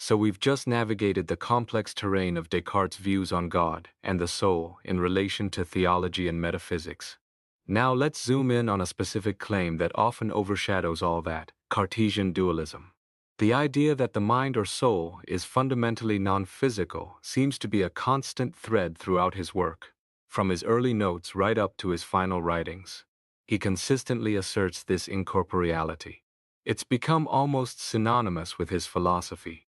So we've just navigated the complex terrain of Descartes' views on God and the soul in relation to theology and metaphysics. Now let's zoom in on a specific claim that often overshadows all that: Cartesian dualism. The idea that the mind or soul is fundamentally non-physical seems to be a constant thread throughout his work, from his early notes right up to his final writings. He consistently asserts this incorporeality. It's become almost synonymous with his philosophy.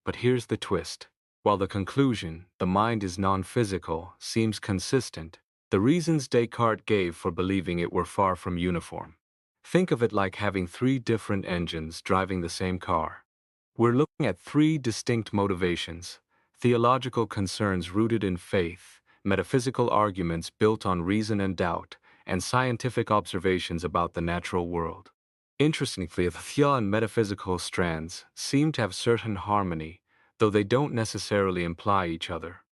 But here's the twist. While the conclusion, the mind is non-physical, seems consistent, the reasons Descartes gave for believing it were far from uniform. Think of it like having three different engines driving the same car. We're looking at three distinct motivations: theological concerns rooted in faith, metaphysical arguments built on reason and doubt, and scientific observations about the natural world. Interestingly, the theo and metaphysical strands seem to have certain harmony, though they don't necessarily imply each other.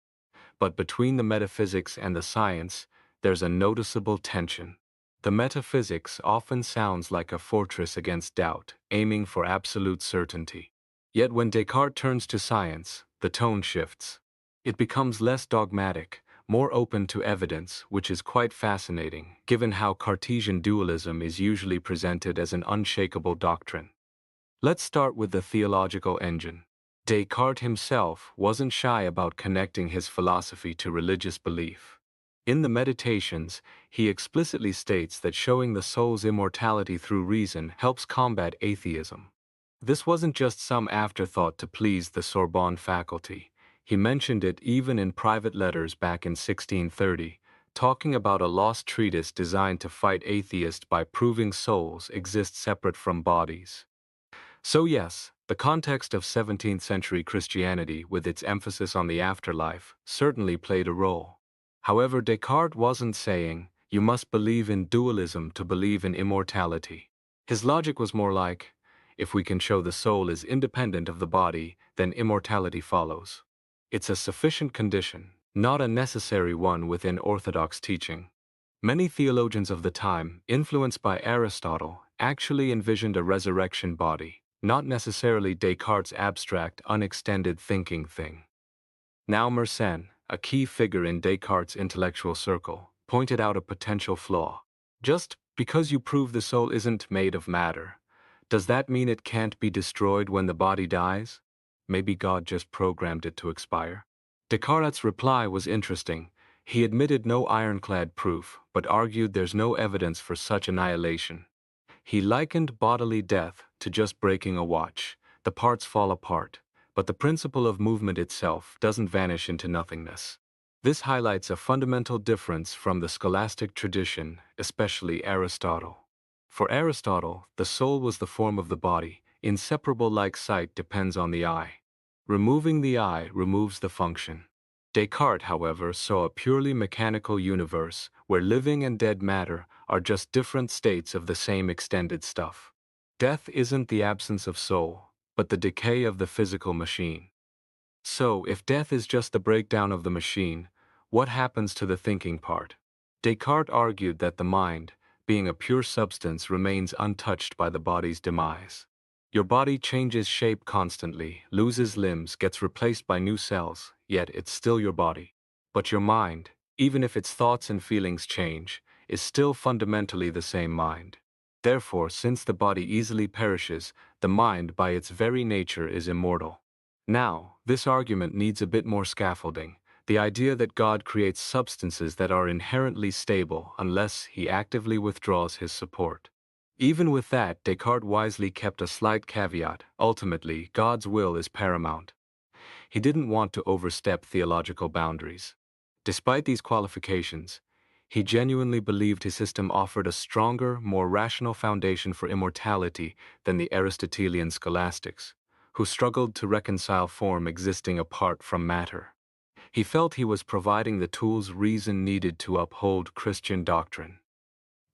But between the metaphysics and the science, there's a noticeable tension. The metaphysics often sounds like a fortress against doubt, aiming for absolute certainty. Yet when Descartes turns to science, the tone shifts. It becomes less dogmatic, more open to evidence, which is quite fascinating, given how Cartesian dualism is usually presented as an unshakable doctrine. Let's start with the theological engine. Descartes himself wasn't shy about connecting his philosophy to religious belief. In the Meditations, he explicitly states that showing the soul's immortality through reason helps combat atheism. This wasn't just some afterthought to please the Sorbonne faculty. He mentioned it even in private letters back in 1630, talking about a lost treatise designed to fight atheists by proving souls exist separate from bodies. So yes, the context of 17th century Christianity, with its emphasis on the afterlife, certainly played a role. However, Descartes wasn't saying, you must believe in dualism to believe in immortality. His logic was more like, if we can show the soul is independent of the body, then immortality follows. It's a sufficient condition, not a necessary one within orthodox teaching. Many theologians of the time, influenced by Aristotle, actually envisioned a resurrection body, not necessarily Descartes' abstract, unextended thinking thing. Now Mersenne, a key figure in Descartes' intellectual circle, pointed out a potential flaw. Just because you prove the soul isn't made of matter, does that mean it can't be destroyed when the body dies? Maybe God just programmed it to expire? Descartes' reply was interesting. He admitted no ironclad proof, but argued there's no evidence for such annihilation. He likened bodily death to just breaking a watch. The parts fall apart, but the principle of movement itself doesn't vanish into nothingness. This highlights a fundamental difference from the scholastic tradition, especially Aristotle. For Aristotle, the soul was the form of the body, inseparable like sight depends on the eye. Removing the eye removes the function. Descartes, however, saw a purely mechanical universe where living and dead matter are just different states of the same extended stuff. Death isn't the absence of soul, but the decay of the physical machine. So, if death is just the breakdown of the machine, what happens to the thinking part? Descartes argued that the mind, being a pure substance, remains untouched by the body's demise. Your body changes shape constantly, loses limbs, gets replaced by new cells, yet it's still your body. But your mind, even if its thoughts and feelings change, is still fundamentally the same mind. Therefore, since the body easily perishes, the mind by its very nature is immortal. Now, this argument needs a bit more scaffolding. The idea that God creates substances that are inherently stable unless he actively withdraws his support. Even with that, Descartes wisely kept a slight caveat: ultimately, God's will is paramount. He didn't want to overstep theological boundaries. Despite these qualifications, he genuinely believed his system offered a stronger, more rational foundation for immortality than the Aristotelian scholastics, who struggled to reconcile form existing apart from matter. He felt he was providing the tools reason needed to uphold Christian doctrine.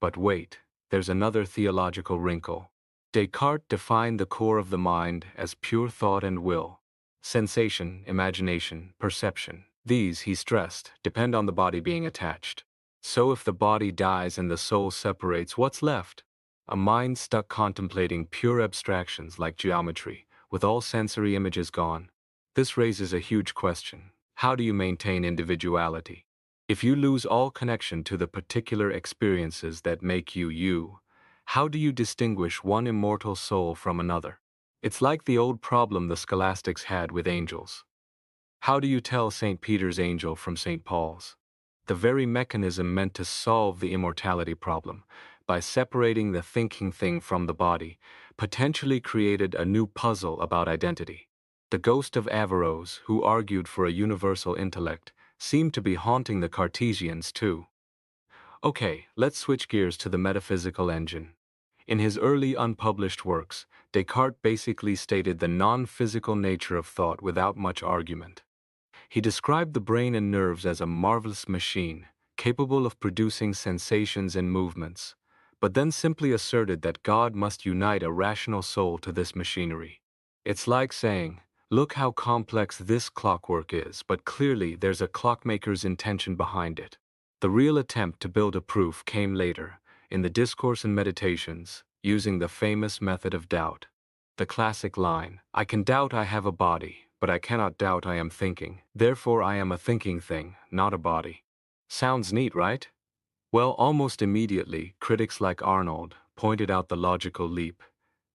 But wait, there's another theological wrinkle. Descartes defined the core of the mind as pure thought and will. Sensation, imagination, perception. These, he stressed, depend on the body being attached. So if the body dies and the soul separates, what's left? A mind stuck contemplating pure abstractions like geometry, with all sensory images gone. This raises a huge question. How do you maintain individuality? If you lose all connection to the particular experiences that make you you, how do you distinguish one immortal soul from another? It's like the old problem the scholastics had with angels. How do you tell St. Peter's angel from St. Paul's? The very mechanism meant to solve the immortality problem, by separating the thinking thing from the body, potentially created a new puzzle about identity. The ghost of Averroes, who argued for a universal intellect, seemed to be haunting the Cartesians too. Okay, let's switch gears to the metaphysical engine. In his early unpublished works, Descartes basically stated the non-physical nature of thought without much argument. He described the brain and nerves as a marvelous machine, capable of producing sensations and movements, but then simply asserted that God must unite a rational soul to this machinery. It's like saying, look how complex this clockwork is, but clearly there's a clockmaker's intention behind it. The real attempt to build a proof came later, in the Discourse and Meditations, using the famous method of doubt. The classic line, I can doubt I have a body, but I cannot doubt I am thinking, therefore I am a thinking thing, not a body. Sounds neat, right? Well, almost immediately, critics like Arnold pointed out the logical leap.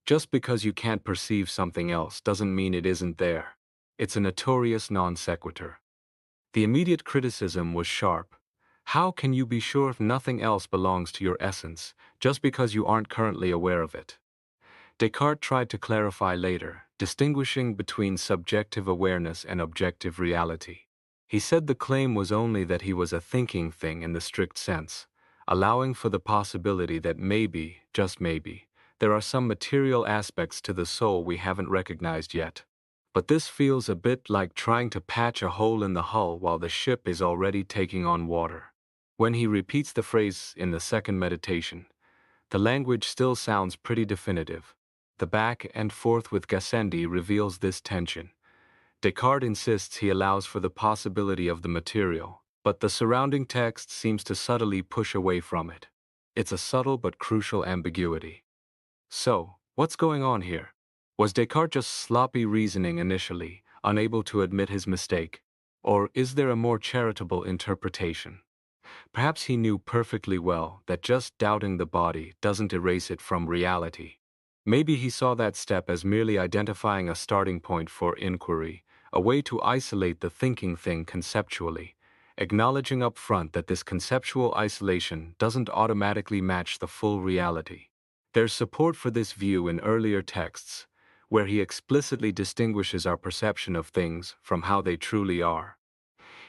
Just because you can't perceive something else doesn't mean it isn't there. It's a notorious non sequitur. The immediate criticism was sharp. How can you be sure if nothing else belongs to your essence, just because you aren't currently aware of it? Descartes tried to clarify later, distinguishing between subjective awareness and objective reality. He said the claim was only that he was a thinking thing in the strict sense, allowing for the possibility that maybe, just maybe, there are some material aspects to the soul we haven't recognized yet. But this feels a bit like trying to patch a hole in the hull while the ship is already taking on water. When he repeats the phrase in the second meditation, the language still sounds pretty definitive. The back and forth with Gassendi reveals this tension. Descartes insists he allows for the possibility of the material, but the surrounding text seems to subtly push away from it. It's a subtle but crucial ambiguity. So, what's going on here? Was Descartes just sloppy reasoning initially, unable to admit his mistake? Or is there a more charitable interpretation? Perhaps he knew perfectly well that just doubting the body doesn't erase it from reality. Maybe he saw that step as merely identifying a starting point for inquiry, a way to isolate the thinking thing conceptually, acknowledging up front that this conceptual isolation doesn't automatically match the full reality. There's support for this view in earlier texts, where he explicitly distinguishes our perception of things from how they truly are.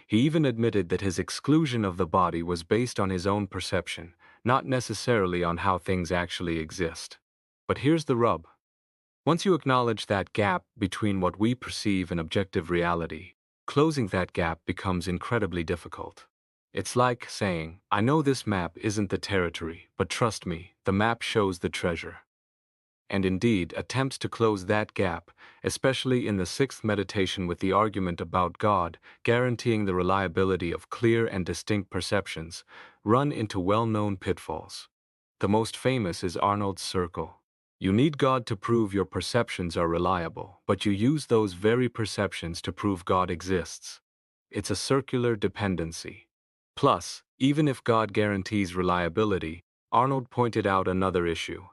He even admitted that his exclusion of the body was based on his own perception, not necessarily on how things actually exist. But here's the rub. Once you acknowledge that gap between what we perceive and objective reality, closing that gap becomes incredibly difficult. It's like saying, I know this map isn't the territory, but trust me, the map shows the treasure. And indeed, attempts to close that gap, especially in the sixth meditation with the argument about God guaranteeing the reliability of clear and distinct perceptions, run into well-known pitfalls. The most famous is Arnold's circle. You need God to prove your perceptions are reliable, but you use those very perceptions to prove God exists. It's a circular dependency. Plus, even if God guarantees reliability, Arnold pointed out another issue.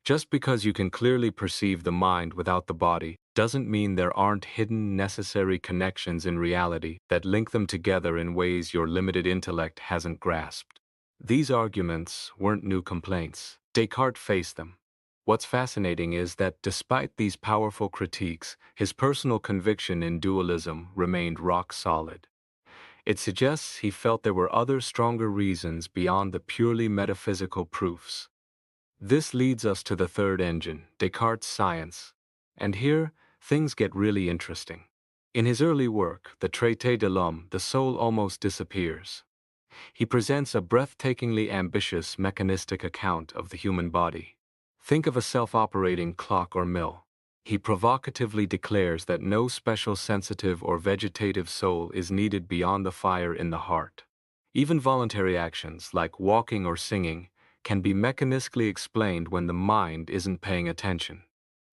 Just because you can clearly perceive the mind without the body doesn't mean there aren't hidden necessary connections in reality that link them together in ways your limited intellect hasn't grasped. These arguments weren't new complaints. Descartes faced them. What's fascinating is that despite these powerful critiques, his personal conviction in dualism remained rock solid. It suggests he felt there were other stronger reasons beyond the purely metaphysical proofs. This leads us to the third engine, Descartes' science. And here, things get really interesting. In his early work, the Traité de l'Homme, the soul almost disappears. He presents a breathtakingly ambitious mechanistic account of the human body. Think of a self-operating clock or mill. He provocatively declares that no special sensitive or vegetative soul is needed beyond the fire in the heart. Even voluntary actions, like walking or singing, can be mechanistically explained when the mind isn't paying attention.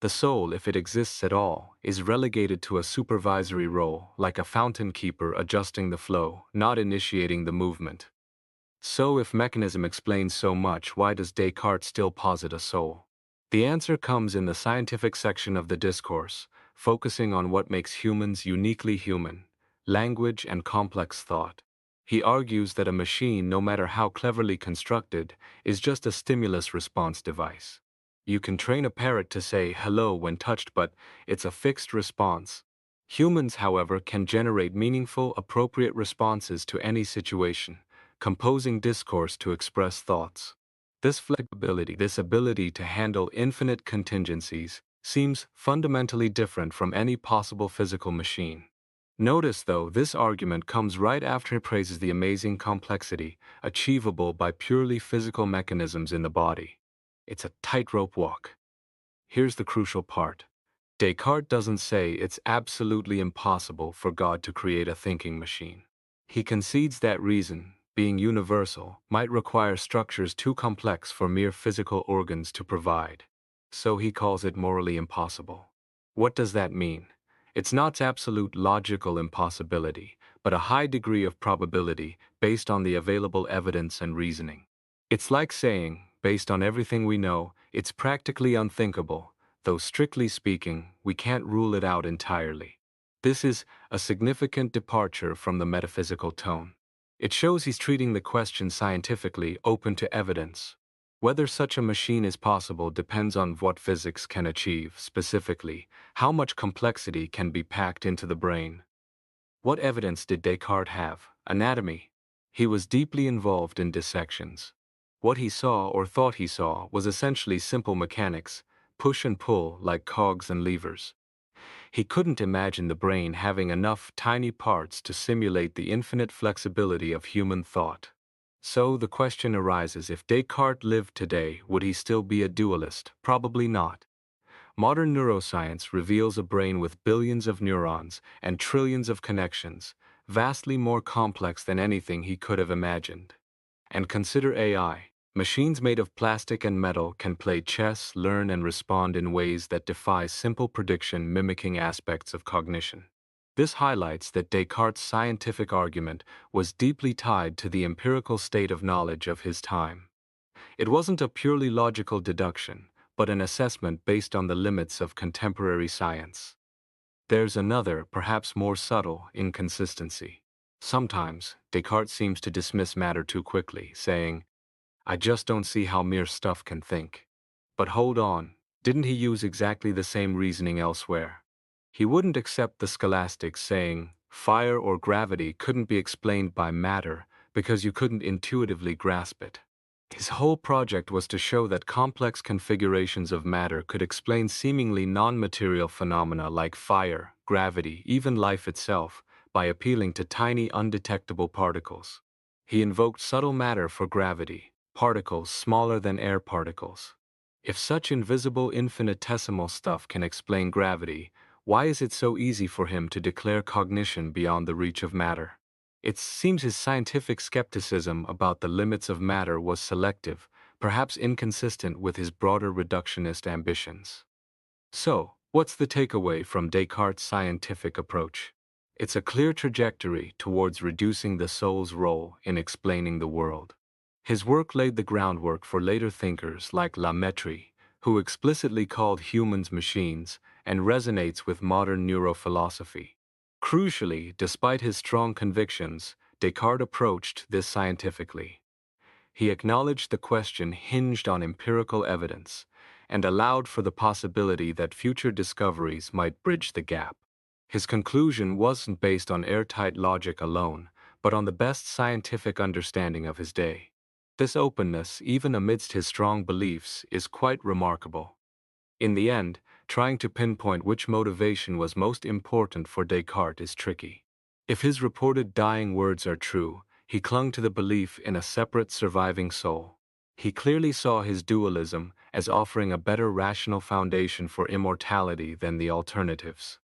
The soul, if it exists at all, is relegated to a supervisory role, like a fountain keeper adjusting the flow, not initiating the movement. So if mechanism explains so much, why does Descartes still posit a soul? The answer comes in the scientific section of the discourse, focusing on what makes humans uniquely human: language and complex thought. He argues that a machine, no matter how cleverly constructed, is just a stimulus response device. You can train a parrot to say hello when touched, but it's a fixed response. Humans, however, can generate meaningful, appropriate responses to any situation, composing discourse to express thoughts. This flexibility, this ability to handle infinite contingencies, seems fundamentally different from any possible physical machine. Notice, though, this argument comes right after he praises the amazing complexity achievable by purely physical mechanisms in the body. It's a tightrope walk. Here's the crucial part. Descartes doesn't say it's absolutely impossible for God to create a thinking machine. He concedes that reason, being universal, might require structures too complex for mere physical organs to provide. So he calls it morally impossible. What does that mean? It's not absolute logical impossibility, but a high degree of probability based on the available evidence and reasoning. It's like saying, based on everything we know, it's practically unthinkable, though strictly speaking, we can't rule it out entirely. This is a significant departure from the metaphysical tone. It shows he's treating the question scientifically, open to evidence. Whether such a machine is possible depends on what physics can achieve, specifically, how much complexity can be packed into the brain. What evidence did Descartes have? Anatomy. He was deeply involved in dissections. What he saw or thought he saw was essentially simple mechanics, push and pull like cogs and levers. He couldn't imagine the brain having enough tiny parts to simulate the infinite flexibility of human thought. So the question arises, if Descartes lived today, would he still be a dualist? Probably not. Modern neuroscience reveals a brain with billions of neurons and trillions of connections, vastly more complex than anything he could have imagined. And consider AI. Machines made of plastic and metal can play chess, learn, and respond in ways that defy simple prediction, mimicking aspects of cognition. This highlights that Descartes' scientific argument was deeply tied to the empirical state of knowledge of his time. It wasn't a purely logical deduction, but an assessment based on the limits of contemporary science. There's another, perhaps more subtle, inconsistency. Sometimes, Descartes seems to dismiss matter too quickly, saying, "I just don't see how mere stuff can think." But hold on, didn't he use exactly the same reasoning elsewhere? He wouldn't accept the scholastics saying, fire or gravity couldn't be explained by matter because you couldn't intuitively grasp it. His whole project was to show that complex configurations of matter could explain seemingly non-material phenomena like fire, gravity, even life itself, by appealing to tiny undetectable particles. He invoked subtle matter for gravity, particles smaller than air particles. If such invisible infinitesimal stuff can explain gravity, why is it so easy for him to declare cognition beyond the reach of matter? It seems his scientific skepticism about the limits of matter was selective, perhaps inconsistent with his broader reductionist ambitions. So, what's the takeaway from Descartes' scientific approach? It's a clear trajectory towards reducing the soul's role in explaining the world. His work laid the groundwork for later thinkers like La Mettrie, who explicitly called humans machines, and resonates with modern neurophilosophy. Crucially, despite his strong convictions, Descartes approached this scientifically. He acknowledged the question hinged on empirical evidence, and allowed for the possibility that future discoveries might bridge the gap. His conclusion wasn't based on airtight logic alone, but on the best scientific understanding of his day. This openness, even amidst his strong beliefs, is quite remarkable. In the end, trying to pinpoint which motivation was most important for Descartes is tricky. If his reported dying words are true, he clung to the belief in a separate surviving soul. He clearly saw his dualism as offering a better rational foundation for immortality than the alternatives.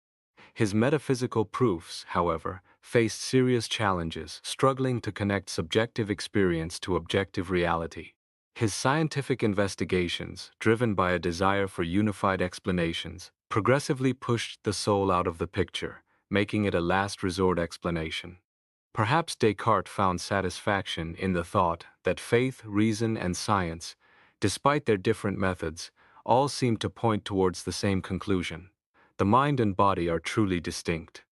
His metaphysical proofs, however, faced serious challenges, struggling to connect subjective experience to objective reality. His scientific investigations, driven by a desire for unified explanations, progressively pushed the soul out of the picture, making it a last resort explanation. Perhaps Descartes found satisfaction in the thought that faith, reason, and science, despite their different methods, all seem to point towards the same conclusion. The mind and body are truly distinct.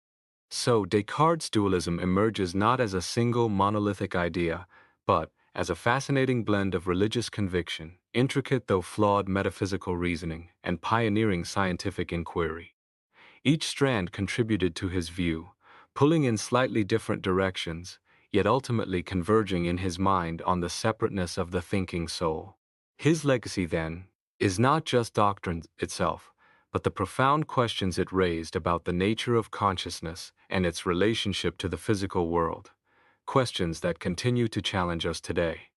So, Descartes' dualism emerges not as a single monolithic idea, but as a fascinating blend of religious conviction, intricate though flawed metaphysical reasoning, and pioneering scientific inquiry. Each strand contributed to his view, pulling in slightly different directions, yet ultimately converging in his mind on the separateness of the thinking soul. His legacy, then, is not just doctrine itself, but the profound questions it raised about the nature of consciousness and its relationship to the physical world, questions that continue to challenge us today.